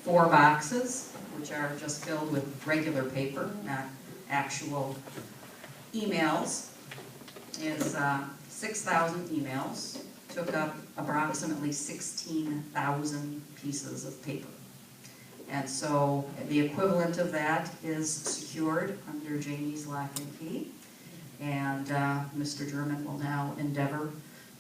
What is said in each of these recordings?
4 boxes, which are just filled with regular paper, not actual emails, is 6,000 emails, took up approximately 16,000 pieces of paper. And so the equivalent of that is secured under Jamie's lock and key. And Mr. German will now endeavor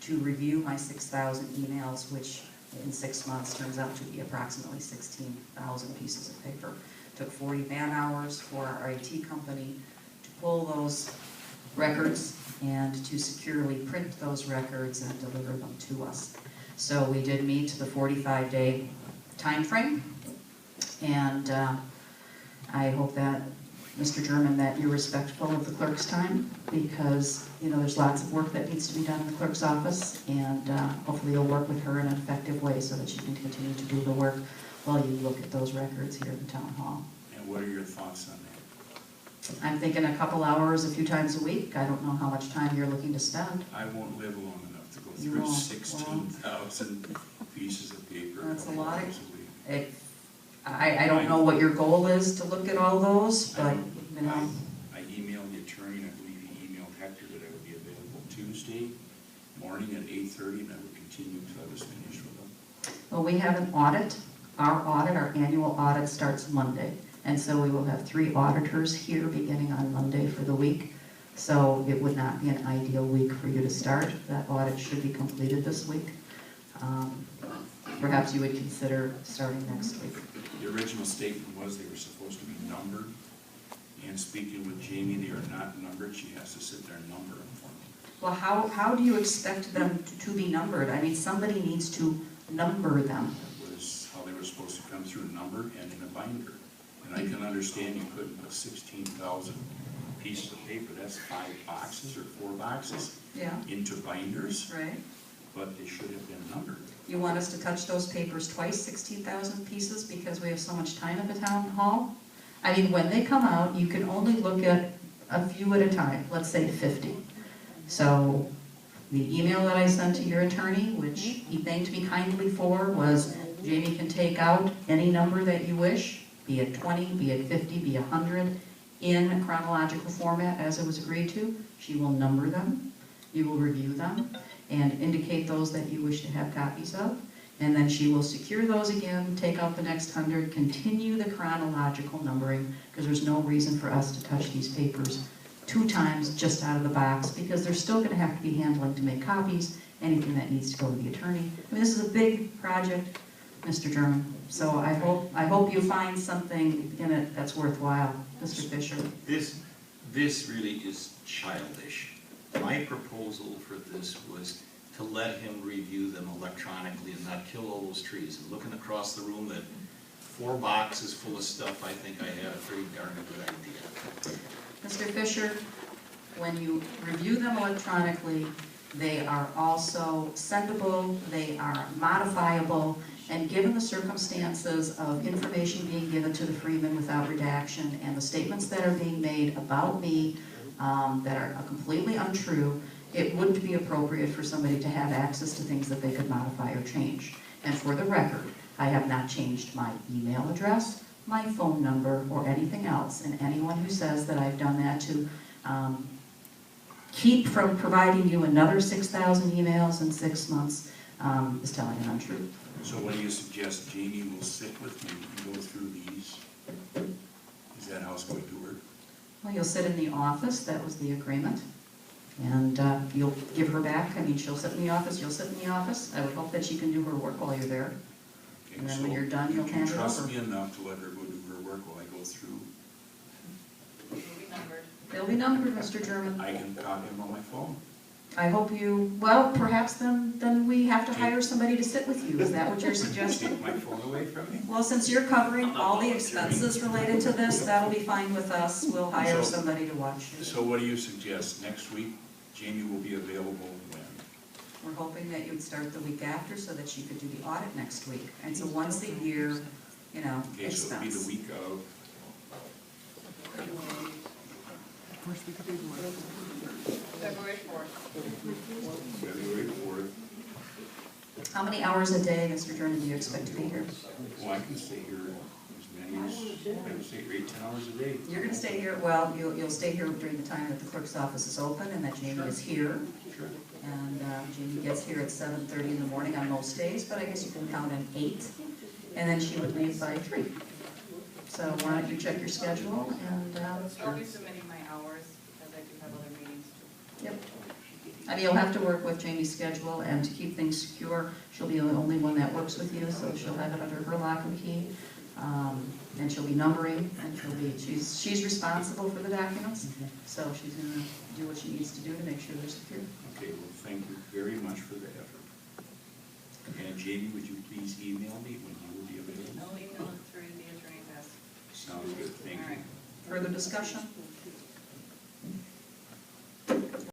to review my 6,000 emails, which in 6 months turns out to be approximately 16,000 pieces of paper. Took 40 man hours for our IT company to pull those records and to securely print those records and deliver them to us. So we did meet the 45-day time frame, and I hope that, Mr. German, that you're respectful of the clerk's time, because there's lots of work that needs to be done in the clerk's office, and hopefully you'll work with her in an effective way so that she can continue to do the work while you look at those records here in the town hall. And what are your thoughts on that? I'm thinking a couple hours a few times a week. I don't know how much time you're looking to spend. I won't live long enough to go You through won't. 16,000 pieces of paper. That's a lot. hours a week. I don't know what your goal is to look at all those, but, I emailed the attorney, and I believe he emailed Hector that I would be available Tuesday morning at 8:30, and I would continue until I was finished with them. Well, we have an audit. Our annual audit starts Monday. And so we will have 3 auditors here beginning on Monday for the week. So it would not be an ideal week for you to start. That audit should be completed this week. Perhaps you would consider starting next week. The original statement was they were supposed to be numbered, and speaking with Jamie, they are not numbered. She has to sit there and number them for me. Well, how do you expect them to be numbered? I mean, somebody needs to number them. That was how they were supposed to come through, numbered and in a binder. And I can understand you couldn't put 16,000 pieces of paper, that's 5 boxes or 4 boxes, Yeah. into binders, Right. but they should have been numbered. You want us to touch those papers twice, 16,000 pieces, because we have so much time at the town hall? I mean, when they come out, you can only look at a few at a time, let's say 50. So the email that I sent to your attorney, which he thanked me kindly for, was Jamie can take out any number that you wish, be it 20, be it 50, be it 100, in chronological format as it was agreed to. She will number them, you will review them, and indicate those that you wish to have copies of, and then she will secure those again, take out the next 100, continue the chronological numbering, because there's no reason for us to touch these papers 2 times just out of the box, because they're still going to have to be handling to make copies, anything that needs to go to the attorney. I mean, this is a big project, Mr. German, so I hope you find something in it that's worthwhile, Mr. Fisher. This really is childish. My proposal for this was to let him review them electronically and not kill all those trees. And looking across the room at 4 boxes full of stuff, I think I had a pretty darn good idea. Mr. Fisher, when you review them electronically, they are also sendable, they are modifiable, and given the circumstances of information being given to the Freeman without redaction and the statements that are being made about me that are completely untrue, it wouldn't be appropriate for somebody to have access to things that they could modify or change. And for the record, I have not changed my email address, my phone number, or anything else. And anyone who says that I've done that to keep from providing you another 6,000 emails in 6 months is telling an untruth. So what do you suggest? Jamie will sit with me and go through these? Is that how it's going to work? Well, you'll sit in the office, that was the agreement, and you'll give her back. I mean, she'll sit in the office, you'll sit in the office. I would hope that she can do her work while you're there. Okay, And then so when you're done, you'll hand it you can trust over. me enough to let her go do her work while I go through. They'll be numbered, Mr. German. I can copy them on my phone. I hope you, well, perhaps then we have to hire somebody to sit with you. Is that what you're suggesting? Take my phone away from me? Well, since you're covering all the expenses related to this, that'll be fine with us. We'll hire somebody to watch you. So what do you suggest? Next week, Jamie will be available when? We're hoping that you'd start the week after so that you could do the audit next week. And it's a once a year, Okay, so it'll be the expense. week of. February 4th. February 4th. How many hours a day, Mr. Jordan, do you expect to be here? Well, I can stay here as many as, I can stay here 8, 10 hours a day. You're gonna stay here, well, you'll stay here during the time that the clerk's office is open and that Jamie is here. Sure. And Jamie gets here at 7:30 in the morning on most days, but I guess you can count on 8. And then she would leave by 3. So why don't you check your schedule and, I'll be submitting my hours because I do have other meetings too. yep. I mean, you'll have to work with Jamie's schedule, and to keep things secure, she'll be the only one that works with you, so she'll have it under her lock and key. And she'll be numbering, and she's responsible for the documents, so she's gonna do what she needs to do to make sure they're secure. Okay, well, thank you very much for the effort. And Jamie, would you please email me when you will be available? I'll email it through the attorney's desk. Sounds good, thank All you. right. Further discussion?